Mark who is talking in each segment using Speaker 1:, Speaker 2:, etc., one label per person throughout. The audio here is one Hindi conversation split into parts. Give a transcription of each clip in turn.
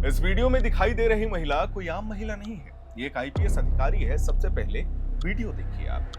Speaker 1: इस वीडियो में दिखाई दे रही महिला कोई आम महिला नहीं है। ये एक आईपीएस अधिकारी है। सबसे पहले वीडियो देखिए आप।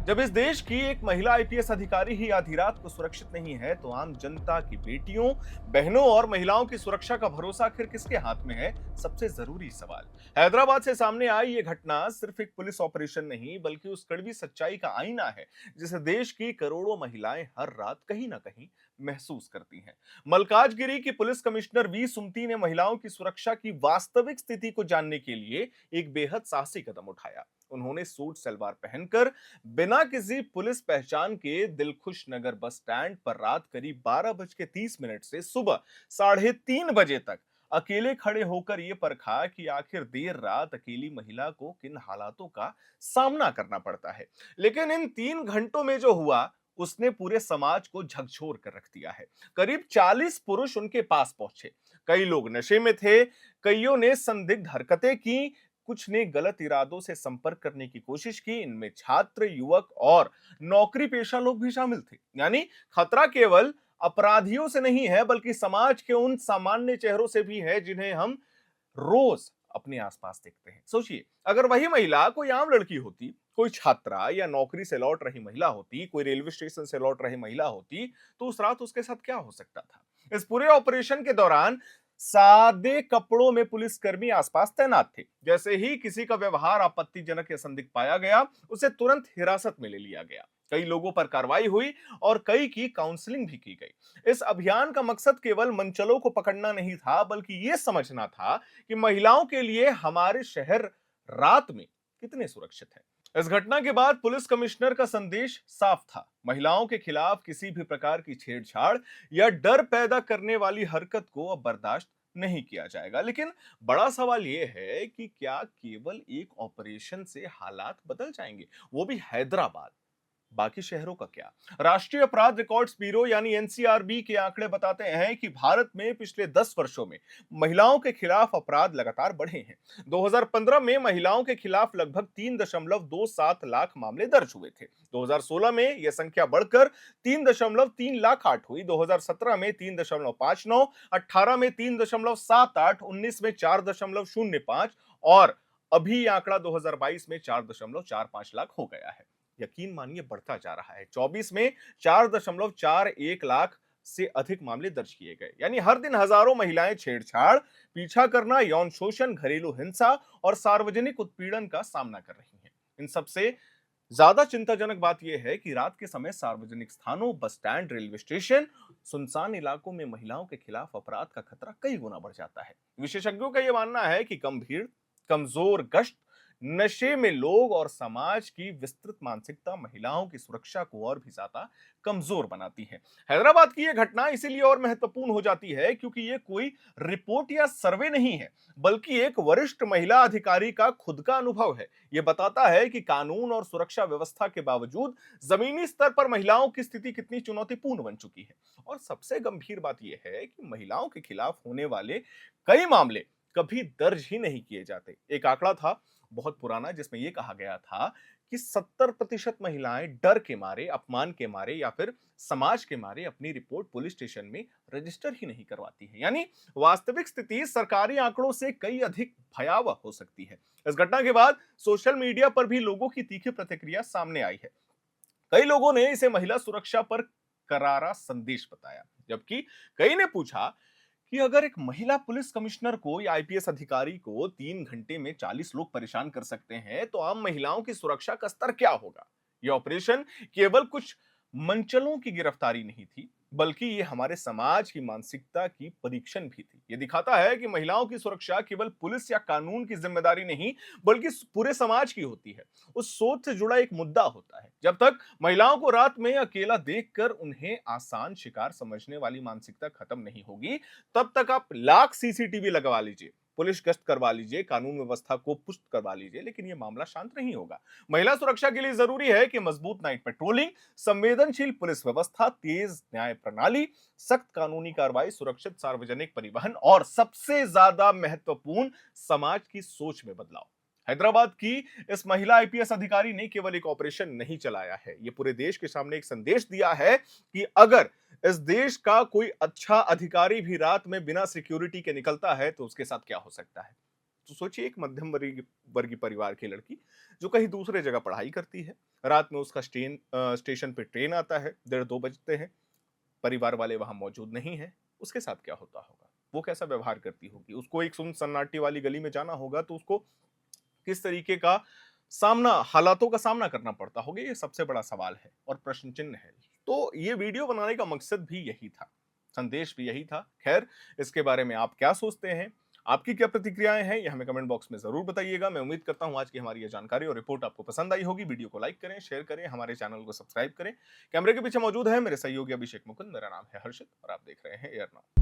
Speaker 1: जब इस देश की एक महिला आईपीएस अधिकारी ही आधी रात को सुरक्षित नहीं है, तो आम जनता की बेटियों, बहनों और महिलाओं की सुरक्षा का भरोसा आखिर किसके हाथ में है? सबसे जरूरी सवाल। हैदराबाद से सामने आई ये घटना सिर्फ एक पुलिस ऑपरेशन नहीं, बल्कि उस कड़वी सच्चाई का आईना है जिसे देश की करोड़ों महिलाएं हर रात कहीं ना कहीं महसूस करती हैं। मलकाजगिरी की पुलिस कमिश्नर वी सुमति ने महिलाओं की सुरक्षा की वास्तविक स्थिति को जानने के लिए एक बेहद साहसी कदम उठाया। उन्होंने सूट सलवार पहनकर बिना किसी पुलिस पहचान के दिलखुश नगर बस स्टैंड पर रात करीब 12:30 से सुबह 3:30 तक अकेले खड़े होकर यह परखा कि आखिर देर रात अकेली महिला को किन हालातों का सामना करना पड़ता है। लेकिन इन 3 घंटों में जो हुआ, उसने पूरे समाज को झकझोर कर रख दिया है। करीब 40 पुरुष उनके पास पहुंचे। कई लोग नशे में थे, कईयों ने संदिग्ध हरकतें की, कुछ ने गलत इरादों से संपर्क करने की कोशिश की। इनमें छात्र, युवक और नौकरी पेशा लोग भी शामिल थे। यानी खतरा केवल अपराधियों से नहीं है, बल्कि समाज के उन सामान्य चेहरों से भी है जिन्हें हम रोज अपने आसपास देखते हैं। सोचिए, अगर वही महिला कोई आम लड़की होती, कोई छात्रा या नौकरी से लौट रही महिला होती, कोई रेलवे स्टेशन से लौट रही महिला होती, तो उस रात उसके साथ क्या हो सकता था? इस पूरे ऑपरेशन के दौरान सादे कपड़ों में पुलिसकर्मी आसपास तैनात थे। जैसे ही किसी का व्यवहार आपत्तिजनक या संदिग्ध पाया गया, उसे तुरंत हिरासत में ले लिया गया। कई लोगों पर कार्रवाई हुई और कई की काउंसलिंग भी की गई। इस अभियान का मकसद केवल मनचलों को पकड़ना नहीं था, बल्कि यह समझना था कि महिलाओं के लिए हमारे शहर रात में कितने सुरक्षित हैं। इस घटना के बाद पुलिस कमिश्नर का संदेश साफ था। महिलाओं के खिलाफ किसी भी प्रकार की छेड़छाड़ या डर पैदा करने वाली हरकत को अब बर्दाश्त नहीं किया जाएगा। लेकिन बड़ा सवाल यह है कि क्या केवल एक ऑपरेशन से हालात बदल जाएंगे, वो भी हैदराबाद? बाकी शहरों का क्या? राष्ट्रीय अपराध रिकॉर्ड्स ब्यूरो यानी एनसीआरबी के आंकड़े बताते हैं कि भारत में पिछले 10 वर्षों में महिलाओं के खिलाफ अपराध लगातार बढ़े हैं। 2015 में महिलाओं के खिलाफ लगभग 3.27 लाख मामले दर्ज हुए थे। 2016 में यह संख्या बढ़कर 3.3 लाख 8 हुई। 2017 में 3.59, 18 में 3.78, 19 में 4.05 और अभी आंकड़ा 2022 में 4.45 लाख हो गया है। यकीन मानिए, बढ़ता जा रहा है। 24 में 4.41 लाख से अधिक मामले दर्ज किए गए। यानी हर दिन हजारों महिलाएं छेड़छाड़, पीछा करना, यौन शोषण, घरेलू हिंसा और सार्वजनिक उत्पीड़न का सामना कर रही हैं। इन सबसे ज्यादा चिंताजनक बात यह है कि रात के समय सार्वजनिक स्थानों, बस स्टैंड, रेलवे स्टेशन, सुनसान इलाकों में महिलाओं के खिलाफ अपराध का खतरा कई गुना बढ़ जाता है। विशेषज्ञों का यह मानना है कि कम भीड़, कमजोर गश्त, नशे में लोग और समाज की विस्तृत मानसिकता महिलाओं की सुरक्षा को और भी ज्यादा कमजोर बनाती है। हैदराबाद की यह घटना इसीलिए और महत्वपूर्ण हो जाती है क्योंकि यह कोई रिपोर्ट या सर्वे नहीं है, बल्कि एक वरिष्ठ महिला अधिकारी का खुद का अनुभव है। यह बताता है कि कानून और सुरक्षा व्यवस्था के बावजूद जमीनी स्तर पर महिलाओं की स्थिति कितनी चुनौतीपूर्ण बन चुकी है। और सबसे गंभीर बात यह है कि महिलाओं के खिलाफ होने वाले कई मामले कभी दर्ज ही नहीं किए जाते। एक आंकड़ा था बहुत पुराना, जिसमें यह कहा गया था कि 70% महिलाएं डर के मारे, अपमान के मारे या फिर समाज के मारे अपनी रिपोर्ट पुलिस स्टेशन में रजिस्टर ही नहीं करवाती हैं। यानी वास्तविक स्थिति सरकारी आंकड़ों से कई अधिक भयावह हो सकती है। इस घटना के बाद सोशल मीडिया पर भी लोगों की तीखी प्रतिक्रिया सामने आई है। कई लोगों ने इसे महिला सुरक्षा पर करारा संदेश बताया, जबकि कई ने पूछा कि अगर एक महिला पुलिस कमिश्नर को या आईपीएस अधिकारी को 3 घंटे में 40 लोग परेशान कर सकते हैं, तो आम महिलाओं की सुरक्षा का स्तर क्या होगा? यह ऑपरेशन केवल कुछ मनचलों की गिरफ्तारी नहीं थी, बल्कि ये हमारे समाज की मानसिकता की परीक्षण भी थी। ये दिखाता है कि महिलाओं की सुरक्षा केवल पुलिस या कानून की जिम्मेदारी नहीं, बल्कि पूरे समाज की होती है। उस सोच से जुड़ा एक मुद्दा होता है। जब तक महिलाओं को रात में अकेला देखकर उन्हें आसान शिकार समझने वाली मानसिकता खत्म नहीं होगी, तब तक आप लाख सीसीटीवी लगवा लीजिए, पुलिस गश्त करवा लीजिए, कानून व्यवस्था को पुष्ट करवा लीजिए, लेकिन यह मामला शांत नहीं होगा। महिला सुरक्षा के लिए जरूरी है कि मजबूत नाइट पेट्रोलिंग, संवेदनशील पुलिस व्यवस्था, तेज न्याय प्रणाली, सख्त कानूनी कार्रवाई, सुरक्षित सार्वजनिक परिवहन और सबसे ज्यादा महत्वपूर्ण समाज की सोच में बदलाव। हैदराबाद की इस महिला आईपीएस अधिकारी ने केवल एक ऑपरेशन नहीं चलाया है, ये पूरे देश के सामने एक संदेश दिया है कि अगर इस देश का कोई अच्छा अधिकारी भी रात में बिना सिक्योरिटी के निकलता है तो उसके साथ क्या हो सकता है। तो सोचिए, एक मध्यम वर्गीय परिवार की लड़की जो कहीं दूसरे जगह पढ़ाई करती है, रात में उसका स्टेशन पे ट्रेन आता है, 1:30-2 बजते हैं, परिवार वाले वहां मौजूद नहीं है, उसके साथ क्या होता होगा, वो कैसा व्यवहार करती होगी, उसको एक सुन सन्नाटी वाली गली में जाना होगा तो उसको किस तरीके का हालातों का सामना करना पड़ता होगा, ये सबसे बड़ा सवाल है और प्रश्न चिन्ह है। तो ये वीडियो बनाने का मकसद भी यही था, संदेश भी यही था। खैर, इसके बारे में आप क्या सोचते हैं, आपकी क्या प्रतिक्रियाएं हैं, ये हमें कमेंट बॉक्स में जरूर बताइएगा। मैं उम्मीद करता हूं आज की हमारी ये जानकारी और रिपोर्ट आपको पसंद आई होगी। वीडियो को लाइक करें, शेयर करें, हमारे चैनल को सब्सक्राइब करें। कैमरे के पीछे मौजूद है मेरे सहयोगी अभिषेक मुकुंद, मेरा नाम है हर्षित और आप देख रहे हैं एयर नाउ।